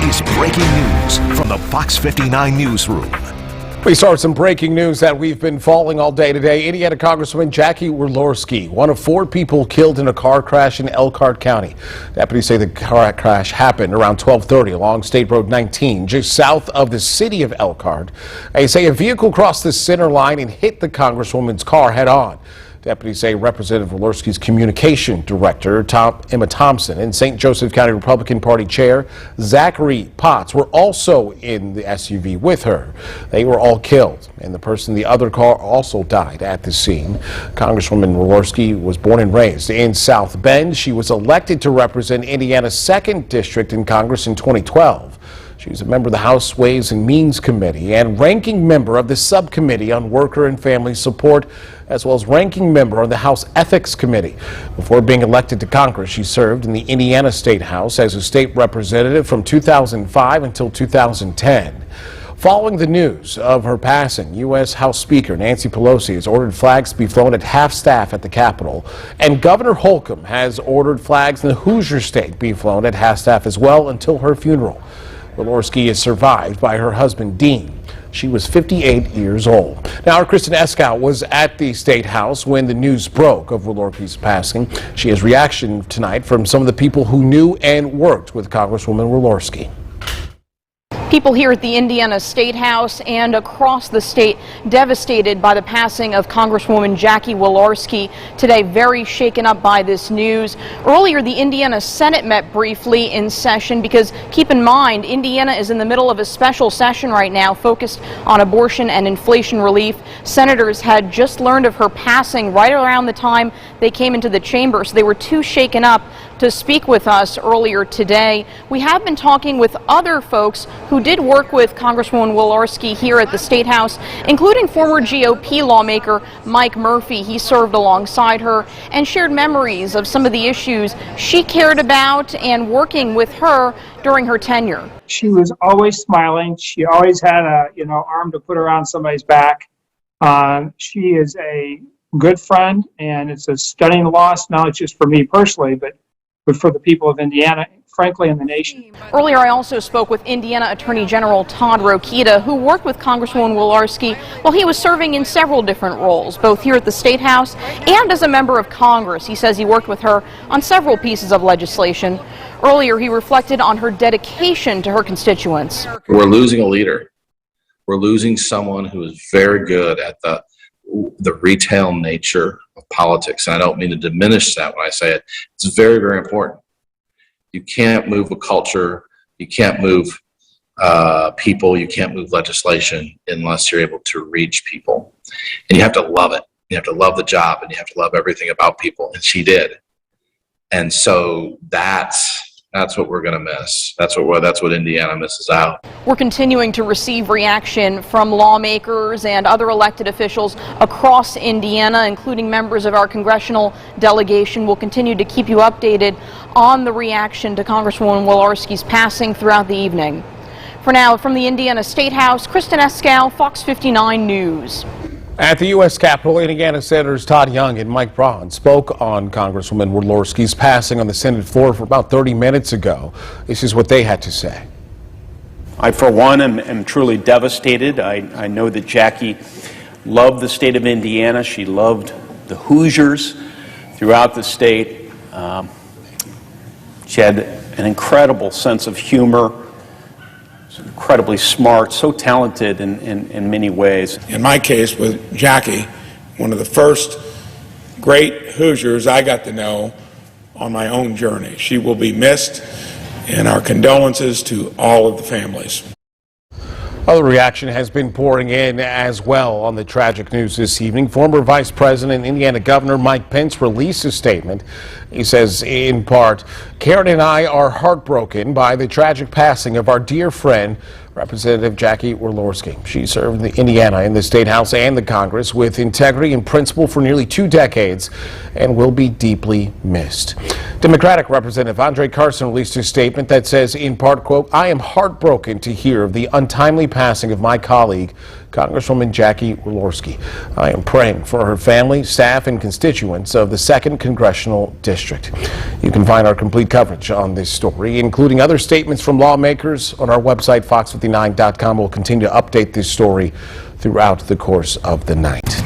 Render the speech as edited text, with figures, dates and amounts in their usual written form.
is breaking news from the Fox 59 newsroom. We start some breaking news that we've been following all day today. Indiana Congresswoman Jackie Walorski, one of 4 people killed in a car crash in Elkhart County. Deputies say the car crash happened around 12:30 along State Road 19, just south of the city of Elkhart. They say a vehicle crossed the center line and hit the Congresswoman's car head on. Deputies say Representative Walorski's communication director, Emma Thompson, and St. Joseph County Republican Party Chair Zachary Potts were also in the SUV with her. They were all killed, and the person in the other car also died at the scene. Congresswoman Walorski was born and raised in South Bend. She was elected to represent Indiana's 2nd District in Congress in 2012. She was a member of the House Ways and Means Committee and ranking member of the Subcommittee on Worker and Family Support, as well as ranking member on the House Ethics Committee. Before being elected to Congress, she served in the Indiana State House as a state representative from 2005 until 2010. Following the news of her passing, U.S. House Speaker Nancy Pelosi has ordered flags to be flown at half-staff at the Capitol, and Governor Holcomb has ordered flags in the Hoosier State be flown at half-staff as well until her funeral. Walorski is survived by her husband, Dean. She was 58 years old. Now, our Kristen Eskow was at the State House when the news broke of Walorski's passing. She has reaction tonight from some of the people who knew and worked with Congresswoman Walorski. People here at the Indiana State House and across the state devastated by the passing of Congresswoman Jackie Walorski today, very shaken up by this news. Earlier, the Indiana Senate met briefly in session because, keep in mind, Indiana is in the middle of a special session right now focused on abortion and inflation relief. Senators had just learned of her passing right around the time they came into the chamber, so they were too shaken up to speak with us earlier today. We have been talking with other folks who did work with Congresswoman Walorski here at the State House, including former GOP lawmaker Mike Murphy. He served alongside her and shared memories of some of the issues she cared about and working with her during her tenure. She was always smiling. She always had a arm to put around somebody's back. She is a good friend, and it's a stunning loss, not just for me personally, but for the people of Indiana, frankly, in the nation. Earlier, I also spoke with Indiana Attorney General Todd Rokita, who worked with Congresswoman Walorski while he was serving in several different roles, both here at the State House and as a member of Congress. He says he worked with her on several pieces of legislation. Earlier, he reflected on her dedication to her constituents. We're losing a leader. We're losing someone who is very good at the retail nature of politics. And I don't mean to diminish that when I say it. It's very, very important. You can't move a culture, you can't move people, you can't move legislation unless you're able to reach people. And you have to love it. You have to love the job, and you have to love everything about people. And she did. And so that's what we're going to miss. That's what Indiana misses out. We're continuing to receive reaction from lawmakers and other elected officials across Indiana, including members of our congressional delegation. We'll continue to keep you updated on the reaction to Congresswoman Walorski's passing throughout the evening. For now, from the Indiana State House, Kristen Eskow, Fox 59 News. At the U.S. Capitol, Indiana Senators Todd Young and Mike Braun spoke on Congresswoman Walorski's passing on the Senate floor for about 30 minutes ago. This is what they had to say. I, for one, am truly devastated. I know that Jackie loved the state of Indiana. She loved the Hoosiers throughout the state. She had an incredible sense of humor. Incredibly smart, so talented in many ways. In my case with Jackie, one of the first great Hoosiers I got to know on my own journey. She will be missed, and our condolences to all of the families. Other reaction has been pouring in as well on the tragic news this evening. Former Vice President and Indiana Governor Mike Pence released a statement. He says, in part, Karen and I are heartbroken by the tragic passing of our dear friend, Representative Jackie Walorski. She served in Indiana in the State House and the Congress with integrity and principle for nearly 2 decades and will be deeply missed. Democratic Representative Andre Carson released a statement that says, in part, quote, I am heartbroken to hear of the untimely passing of my colleague, Congresswoman Jackie Walorski. I am praying for her family, staff, and constituents of the 2nd Congressional District. You can find our complete coverage on this story, including other statements from lawmakers, on our website, fox59.com. We'll continue to update this story throughout the course of the night.